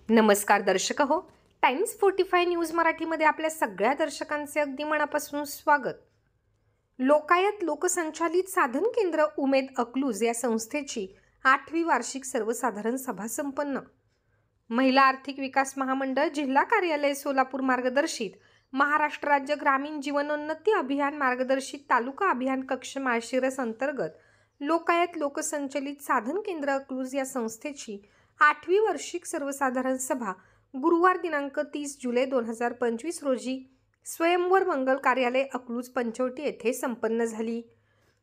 नमस्कार दर्शक हो, टाइम्स 45 न्यूज मराठीमध्ये आपल्या सगळ्या दर्शकांचे अगदी मनापासून स्वागत. लोकायत लोकसंचालित साधन केंद्र उमेद अकलूज या संस्थेची 8वी वार्षिक सर्वसाधारण सभा संपन्न. महिला आर्थिक विकास महामंडळ जिल्हा कार्यालय सोलापूर मार्गदर्शित महाराष्ट्र राज्य ग्रामीण जीवनोन्नती अभियान मार्गदर्शित तालुका अभियान कक्ष माळशिरस अंतर्गत लोकायत लोकसंचलित साधन केंद्र अकलूज या संस्थेची 8वी वार्षिक सर्वसाधारण सभा गुरुवार दिनांक 30 जुलै 2025 रोजी स्वयंवर मंगल कार्यालय अकलूज पंचवटी येथे संपन्न झाली.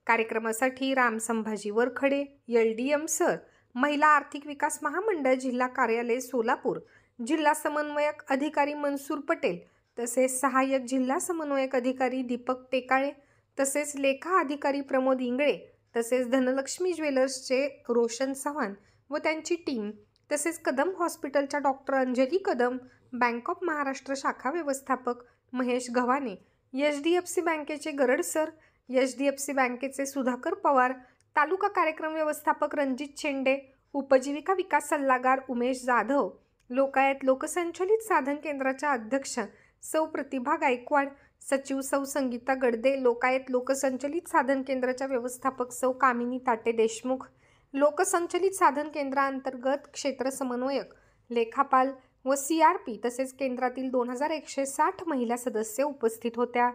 कार्यक्रमासाठी राम संभाजी वरखडे LDM सर, महिला आर्थिक विकास महामंडळ जिल्हा कार्यालय सोलापूर, जिल्हा समन्वयक अधिकारी मनसूर पटेल, तसेच सहाय्यक जिल्हा समन्वयक अधिकारी दीपक टेकाळे, तसेच लेखा अधिकारी प्रमोद इंगळे, तसेच धनलक्ष्मी ज्वेलर्सचे रोशन चव्हाण व त्यांची टीम, तसेच कदम हॉस्पिटलच्या doctor Anjali Kadam, bank of Maharashtra शाखा व्यवस्थापक महेश गव्हाणे, HDFC बँकेचे गरड सर, HDFC बँकेचे सुधाकर पवार, तालुका कार्यक्रम व्यवस्थापक रणजित शेंडे, उपजीविका विकास सल्लागार उमेश जाधव, लोकायत लोकसंचलित साधन केंद्राच्या अध्यक्ष सौ प्रतिभा गायकवाड, सचिव सौ संगीता गडदे, लोकायत लोकसंचलित साधन केंद्राच्या व्यवस्थापक सौ कामिनी ताटे देशमुख, लोकसंचलित साधन केंद्रांतर्गत क्षेत्र समन्वयक, लेखापाल व CRP तसेच केंद्रातील 2160 महिला सदस्य उपस्थित होत्या.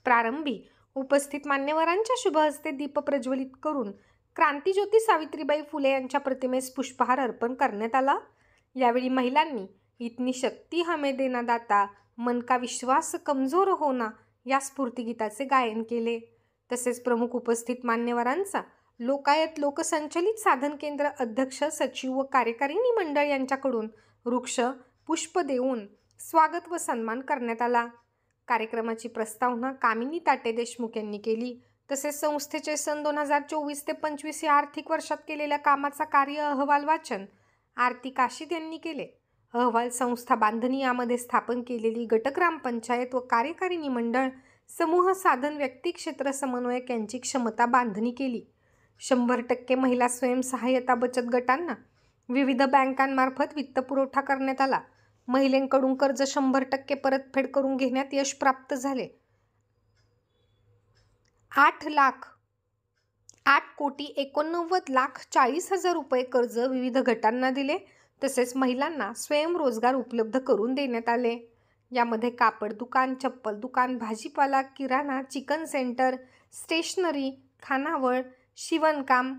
प्रारंभी उपस्थित मान्यवरांच्या शुभ हस्ते दीप प्रज्वलित करून क्रांतिज्योती सावित्रीबाई फुले यांच्या प्रतिमेस पुष्पहार अर्पण करण्यात आला. यावेळी महिलांनी इतनी शक्ती हमें देना दाता, मन का विश्वास कमजोर होना या स्फूर्तिगीताचे गायन केले. तसेच प्रमुख उपस्थित मान्यवरांचा लोकायत लोकसंचलित साधन केंद्र अध्यक्ष, सचिव व कार्यकारिणी मंडळ यांच्याकडून वृक्ष पुष्प देऊन स्वागत व सन्मान करण्यात आला. कार्यक्रमाची प्रस्तावना कामिनी ताटे देशमुख यांनी केली. तसेच संस्थेचे सन 2024 ते 25 या आर्थिक वर्षात केलेल्या कामाचा कार्य अहवाल वाचन आरती काशीद यांनी केले. अहवाल संस्था बांधणी यामध्ये स्थापन केलेली गट ग्रामपंचायत व कार्यकारिणी मंडळ, समूह साधन व्यक्ती क्षेत्र समन्वयक यांची क्षमता बांधणी केली. 100% महिला स्वयंसहाय्यता बचत गटांना विविध बँकांमार्फत वित्तपुरवठा करण्यात आला. महिलांकडून कर्ज 100% परतफेड करून घेण्यात यश प्राप्त झाले. 8,89,40,40,000 रुपये कर्ज विविध गटांना दिले. तसेच महिलांना स्वयंरोजगार उपलब्ध करून देण्यात आले. यामध्ये कापड दुकान, चप्पल दुकान, भाजीपाला, किराणा, चिकन सेंटर, स्टेशनरी, खानावळ, शिवणकाम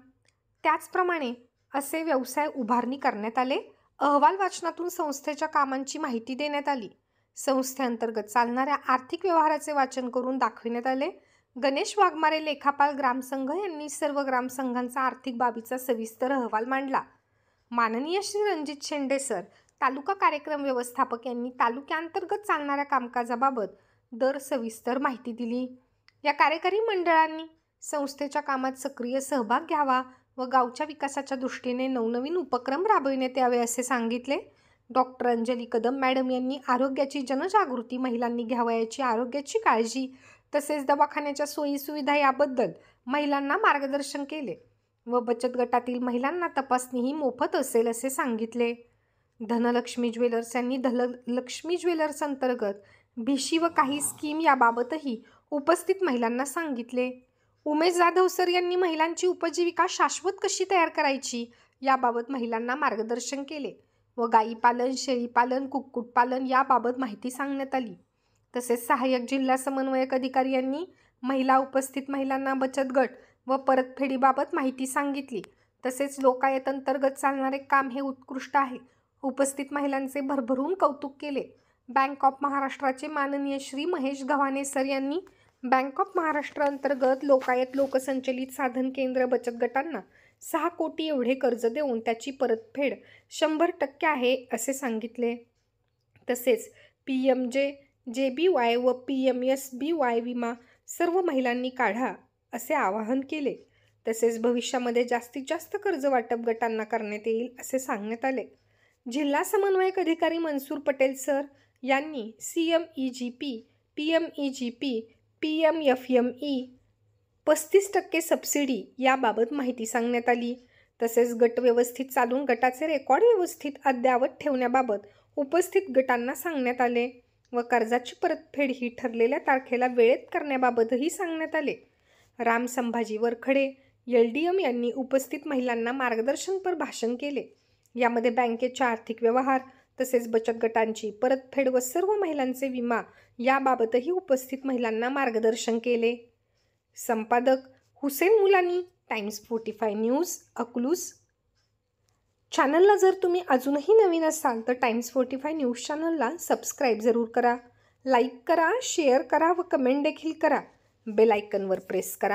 त्याचप्रमाणे असे व्यवसाय उभारणी करण्यात आले. अहवाल वाचनातून संस्थेच्या कामांची माहिती देण्यात आली. संस्थेअंतर्गत चालणाऱ्या आर्थिक व्यवहाराचे वाचन करून दाखविण्यात आले. गणेश वाघमारे लेखापाल ग्रामसंघ यांनी सर्व ग्रामसंघांचा आर्थिक बाबीचा सविस्तर अहवाल मांडला. माननीय श्री रणजित शेंडे सर, तालुका कार्यक्रम व्यवस्थापक यांनी तालुक्यांतर्गत चालणाऱ्या कामकाजाबाबत दर सविस्तर माहिती दिली. या कार्यकारी मंडळांनी संस्थेच्या कामात सक्रिय सहभाग घ्यावा व गावच्या विकासाच्या दृष्टीने नवनवीन उपक्रम राबविण्यात यावे असे सांगितले. डॉक्टर अंजली कदम मॅडम यांनी आरोग्याची जनजागृती, महिलांनी घ्यावयाची आरोग्याची काळजी तसेच दवाखान्याच्या सोयीसुविधा याबद्दल महिलांना मार्गदर्शन केले व बचत गटातील महिलांना तपासणी ही मोफत असेल असे सांगितले. धनलक्ष्मी ज्वेलर्स यांनी धनलक्ष्मी ज्वेलर्स अंतर्गत भिशी व काही स्कीम याबाबतही उपस्थित महिलांना सांगितले. उमेश जाधव सर यांनी महिलांची उपजीविका शाश्वत कशी तयार करायची याबाबत महिलांना मार्गदर्शन केले व गायीपालन, शेळीपालन, कुक्कुटपालन याबाबत माहिती सांगण्यात आली. तसेच सहाय्यक जिल्हा समन्वयक अधिकारी यांनी उपस्थित महिलांना बचत गट व परतफेडीबाबत माहिती सांगितली. तसेच लोकायत अंतर्गत चालणारे काम हे उत्कृष्ट आहे. उपस्थित महिलांचे भरभरून कौतुक केले. बँक ऑफ महाराष्ट्राचे माननीय श्री महेश गव्हाणे सर यांनी बँक ऑफ महाराष्ट्र अंतर्गत लोकायत लोकसंचलित साधन केंद्र बचत गटांना 6 कोटी एवढे कर्ज देऊन त्याची परतफेड 100% आहे असे सांगितले. तसेच PMJJBY व PMSBY विमा सर्व महिलांनी काढा असे आवाहन केले. तसेच भविष्यामध्ये जास्तीत जास्त कर्ज वाटप गटांना करण्यात येईल असे सांगण्यात आले. जिल्हा समन्वयक अधिकारी मनसूर पटेल सर यांनी CMEGP, PMEGP, PMFME 35% सबसिडी याबाबत माहिती सांगण्यात आली. तसेच गट व्यवस्थित चालून गटाचे रेकॉर्ड व्यवस्थित अद्ययावत ठेवण्याबाबत उपस्थित गटांना सांगण्यात आले व कर्जाची परतफेड ही ठरलेल्या तारखेला वेळेत करण्याबाबतही सांगण्यात आले. राम संभाजी वरखडे LDM यांनी उपस्थित महिलांना मार्गदर्शनपर भाषण केले. यामध्ये बँकेचे आर्थिक व्यवहार तसेच बचत गटांची परतफेड व सर्व महिलांचे विमा याबाबतही उपस्थित महिलांना मार्गदर्शन केले. संपादक हुसेन मुलानी, टाइम्स 45 न्यूज, अकलूज. चॅनलला जर तुम्ही अजूनही नवीन असाल तर टाइम्स 45 न्यूज चॅनलला सबस्क्राईब जरूर करा, लाईक करा, शेअर करा व कमेंट देखील करा. बेल आयकॉनवर प्रेस करा.